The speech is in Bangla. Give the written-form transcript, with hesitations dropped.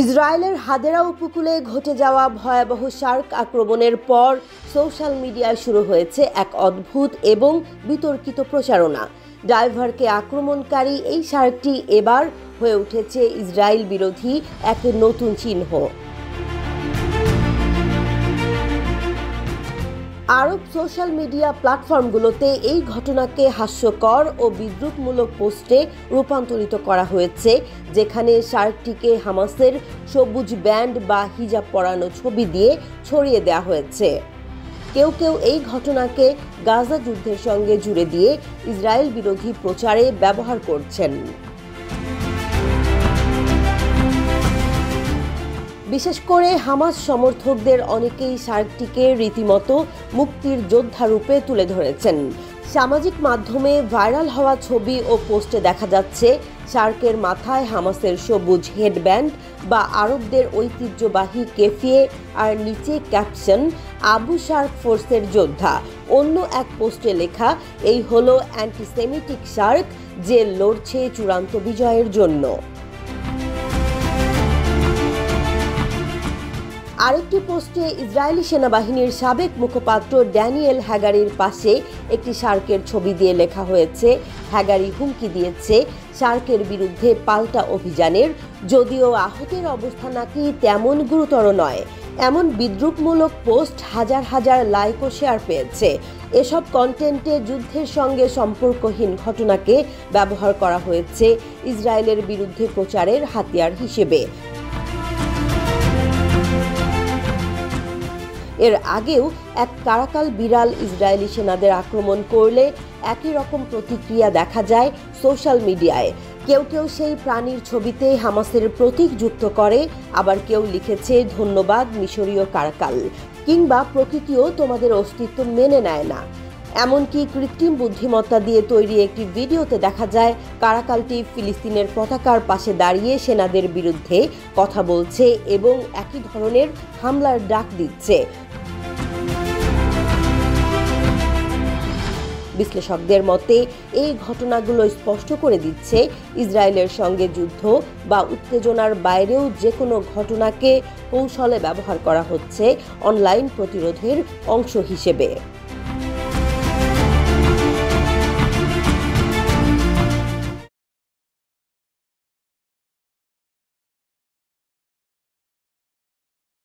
ইসরায়েলের হাদেরা উপকূলে ঘটে যাওয়া ভয়াবহ শার্ক আক্রমণের পর সোশ্যাল মিডিয়ায় শুরু হয়েছে এক অদ্ভুত এবং বিতর্কিত প্রচারণা। ডাইভারকে আক্রমণকারী এই শার্কটি এবার হয়ে উঠেছে ইসরায়েল বিরোধী এক নতুন চিহ্ন। আরব সোশ্যাল মিডিয়া প্ল্যাটফর্মগুলোতে এই ঘটনাকে হাস্যকর ও বিদ্রূপমূলক পোস্টে রূপান্তরিত করা হয়েছে, যেখানে শার্কটিকে হামাসের সবুজ ব্যান্ড বা হিজাব পরানো ছবি দিয়ে ছড়িয়ে দেওয়া হয়েছে। কেউ কেউ এই ঘটনাকে গাজা যুদ্ধের সঙ্গে জুড়ে দিয়ে ইসরায়েল বিরোধী প্রচারে ব্যবহার করছেন। বিশেষ করে হামাস সমর্থকদের অনেকেই শার্কটিকে রীতিমতো মুক্তির যোদ্ধা রূপে তুলে ধরেছেন। সামাজিক মাধ্যমে ভাইরাল হওয়া ছবি ও পোস্টে দেখা যাচ্ছে শার্কের মাথায় হামাসের সবুজ হেডব্যান্ড বা আরবদের ঐতিহ্যবাহী কেফিয়ে, আর নিচে ক্যাপশন আবু শার্ক ফোর্সের যোদ্ধা। অন্য এক পোস্টে লেখা, এই হলো অ্যান্টিসেমিটিক শার্ক যে লড়ছে চূড়ান্ত বিজয়ের জন্য। আরেকটি পোস্টে ইসরায়েলি সেনাবাহিনীর সাবেক মুখপাত্র ড্যানিয়েল হ্যাগারির পাশে একটি শার্কের ছবি দিয়ে লেখা হয়েছে, হ্যাগারি হুমকি দিয়েছে শার্কের বিরুদ্ধে পাল্টা অভিযানের, যদিও আহতের অবস্থা নাকি তেমন গুরুতর নয়। এমন বিদ্রূপমূলক পোস্ট হাজার হাজার লাইক ও শেয়ার পেয়েছে। এসব কন্টেন্টে যুদ্ধের সঙ্গে সম্পর্কহীন ঘটনাকে ব্যবহার করা হয়েছে ইসরায়েলের বিরুদ্ধে প্রচারের হাতিয়ার হিসেবে। এর আগেও এক কারাকাল বিড়াল ইসরায়েলি সেনাদের আক্রমণ করলে একই রকম প্রতিক্রিয়া দেখা যায় সোশ্যাল মিডিয়ায়। কেউ কেউ সেই প্রাণীর ছবিতে হামাসের প্রতীক যুক্ত করে, আবার কেউ লিখেছে ধন্যবাদ মিশরীয় কারাকাল, কিংবা প্রকৃতিও তোমাদের অস্তিত্ব মেনে নেয় না। এমনকি কৃত্রিম বুদ্ধিমত্তা দিয়ে তৈরি একটি ভিডিওতে দেখা যায় কারাকালটি ফিলিস্তিনের পতাকার পাশে দাঁড়িয়ে সেনাদের বিরুদ্ধে কথা বলছে এবং একই ধরনের হামলার ডাক দিচ্ছে। বিশ্লেষকদের মতে এই ঘটনাগুলো স্পষ্ট করে দিচ্ছে ইসরায়েলের সঙ্গে যুদ্ধ বা উত্তেজনার বাইরেও যে কোনো ঘটনাকে কৌশলে ব্যবহার করা হচ্ছে অনলাইন প্রতিরোধের অংশ হিসেবে।